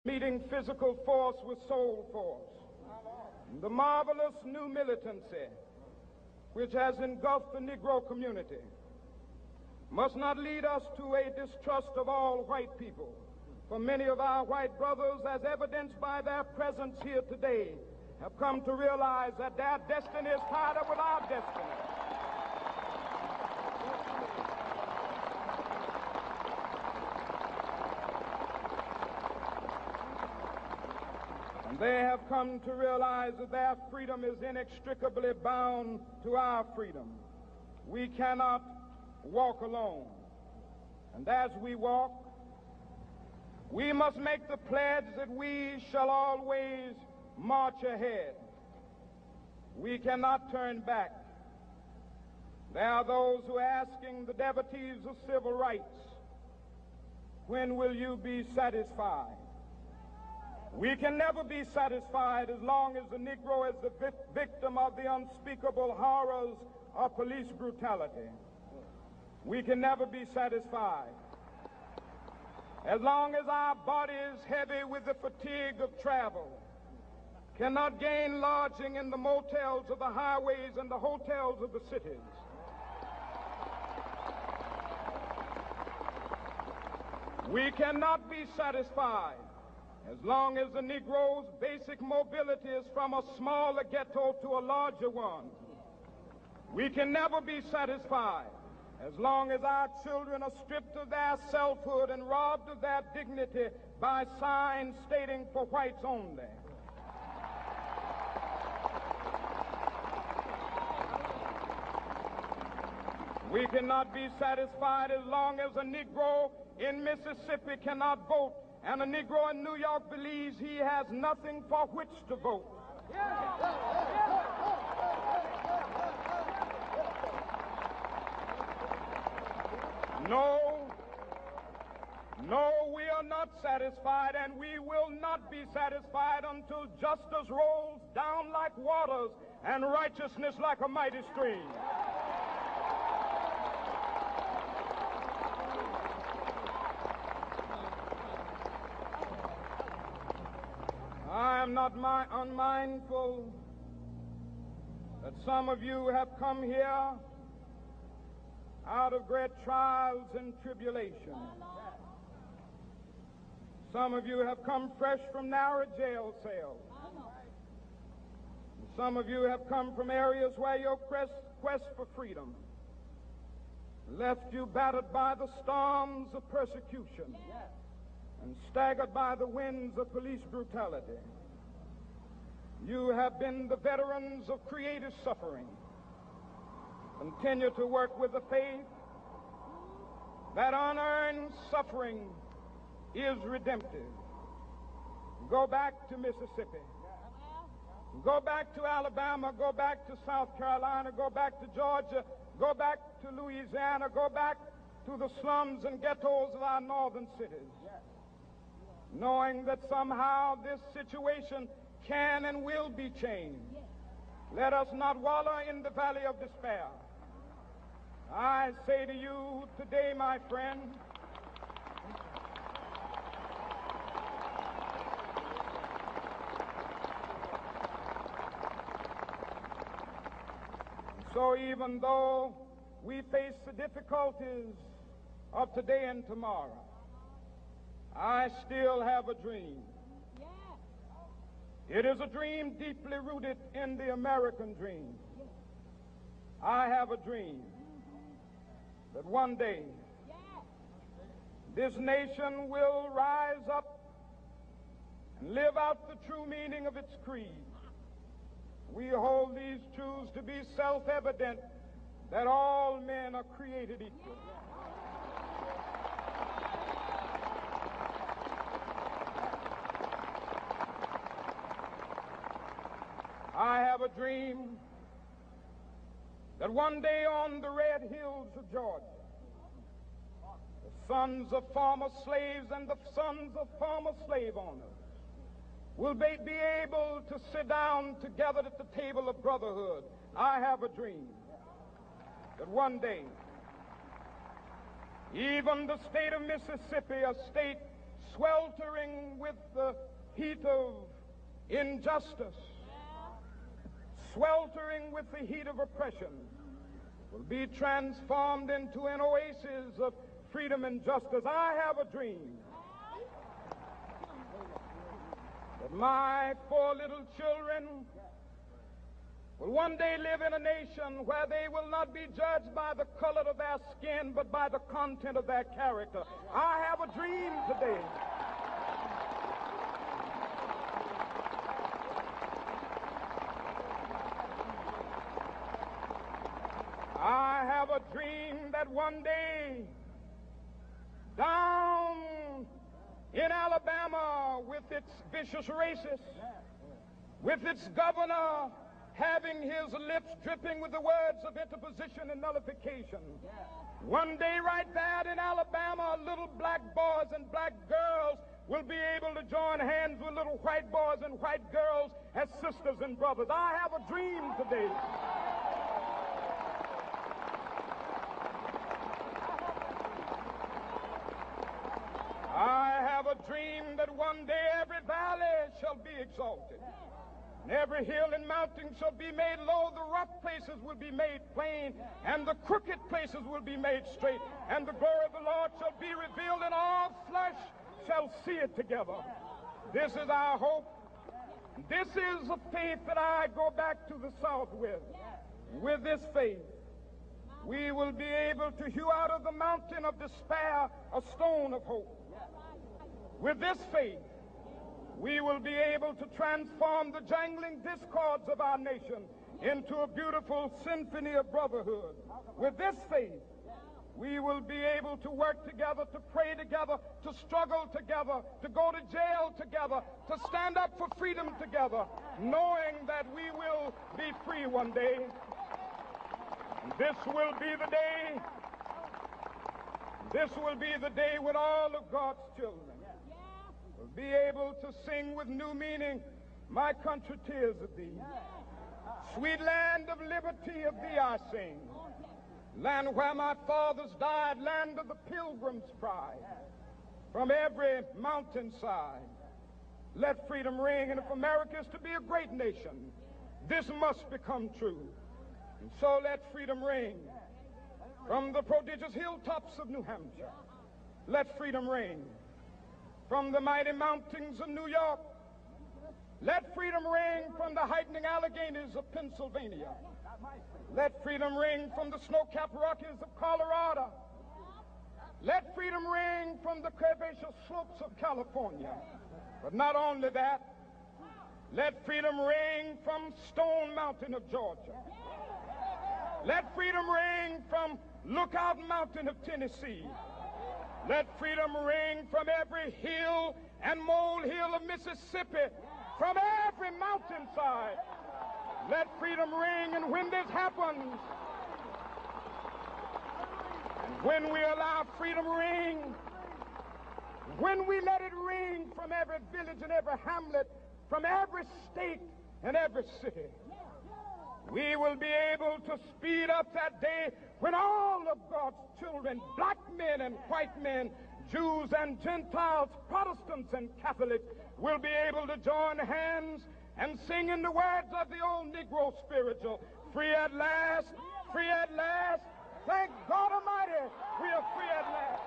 meeting physical force with soul force. The marvelous new militancy which has engulfed the Negro community must not lead us to a distrust of all white people. For many of our white brothers, as evidenced by their presence here today, have come to realize that their destiny is tied up with our destiny. And they have come to realize that their freedom is inextricably bound to our freedom. We cannot walk alone. And as we walk, we must make the pledge that we shall always march ahead. We cannot turn back. There are those who are asking the devotees of civil rights, when will you be satisfied? We can never be satisfied as long as the Negro is the victim of the unspeakable horrors of police brutality. We can never be satisfied as long as our body is heavy with the fatigue of travel, cannot gain lodging in the motels of the highways and the hotels of the cities. We cannot be satisfied as long as the Negro's basic mobility is from a smaller ghetto to a larger one. We can never be satisfied as long as our children are stripped of their selfhood and robbed of their dignity by signs stating for whites only. We cannot be satisfied as long as a Negro in Mississippi cannot vote and a Negro in New York believes he has nothing for which to vote. No, we are not satisfied, and we will not be satisfied until justice rolls down like waters and righteousness like a mighty stream. I am not unmindful that some of you have come here out of great trials and tribulation. Some of you have come fresh from narrow jail cells. Some of you have come from areas where your quest for freedom left you battered by the storms of persecution and staggered by the winds of police brutality. You have been the veterans of creative suffering. Continue to work with the faith that unearned suffering is redemptive. Go back to Mississippi. Go back to Alabama. Go back to South Carolina. Go back to Georgia. Go back to Louisiana. Go back to the slums and ghettos of our northern cities, knowing that somehow this situation can and will be changed. Let us not wallow in the valley of despair. I say to you today, my friend, so even though we face the difficulties of today and tomorrow, I still have a dream. It is a dream deeply rooted in the American dream. I have a dream that one day this nation will rise up and live out the true meaning of its creed. We hold these truths to be self-evident, that all men are created equal. I have a dream that one day on the red hills of Georgia, the sons of former slaves and the sons of former slave owners will be able to sit down together at the table of brotherhood. I have a dream that one day even the state of Mississippi, a state sweltering with the heat of injustice, sweltering with the heat of oppression, will be transformed into an oasis of freedom and justice. I have a dream that my 4 little children will one day live in a nation where they will not be judged by the color of their skin, but by the content of their character. I have a dream today. I have a dream that one day, down in Alabama, with its vicious racists, with its governor having his lips dripping with the words of interposition and nullification, one day right there in Alabama, little black boys and black girls will be able to join hands with little white boys and white girls as sisters and brothers. I have a dream today. I have a dream that one day every valley shall be exalted, and every hill and mountain shall be made low. The rough places will be made plain, and the crooked places will be made straight, and the glory of the Lord shall be revealed, and all flesh shall see it together. This is our hope. This is a faith that I go back to the South with. With this faith, we will be able to hew out of the mountain of despair a stone of hope. With this faith, we will be able to transform the jangling discords of our nation into a beautiful symphony of brotherhood. With this faith, we will be able to work together, to pray together, to struggle together, to go to jail together, to stand up for freedom together, knowing that we will be free one day. This will be the day. This will be the day when all of God's children will be able to sing with new meaning, "My country, tears of thee. Sweet land of liberty, of thee I sing. Land where my fathers died, land of the pilgrim's pride. From every mountainside, let freedom ring. And if America is to be a great nation, this must become true. And so let freedom ring from the prodigious hilltops of New Hampshire. Let freedom ring from the mighty mountains of New York. Let freedom ring from the heightening Alleghenies of Pennsylvania. Let freedom ring from the snow-capped Rockies of Colorado. Let freedom ring from the curvaceous slopes of California. But not only that, let freedom ring from Stone Mountain of Georgia. Let freedom ring from Lookout Mountain of Tennessee. Let freedom ring from every hill and molehill of Mississippi, from every mountainside. Let freedom ring, and when this happens, and when we allow freedom ring, when we let it ring from every village and every hamlet, from every state and every city, we will be able to speed up that day when all of God's children, black men and white men, Jews and Gentiles, Protestants and Catholics, will be able to join hands and sing in the words of the old Negro spiritual, "Free at last, free at last. Thank God Almighty, we are free at last."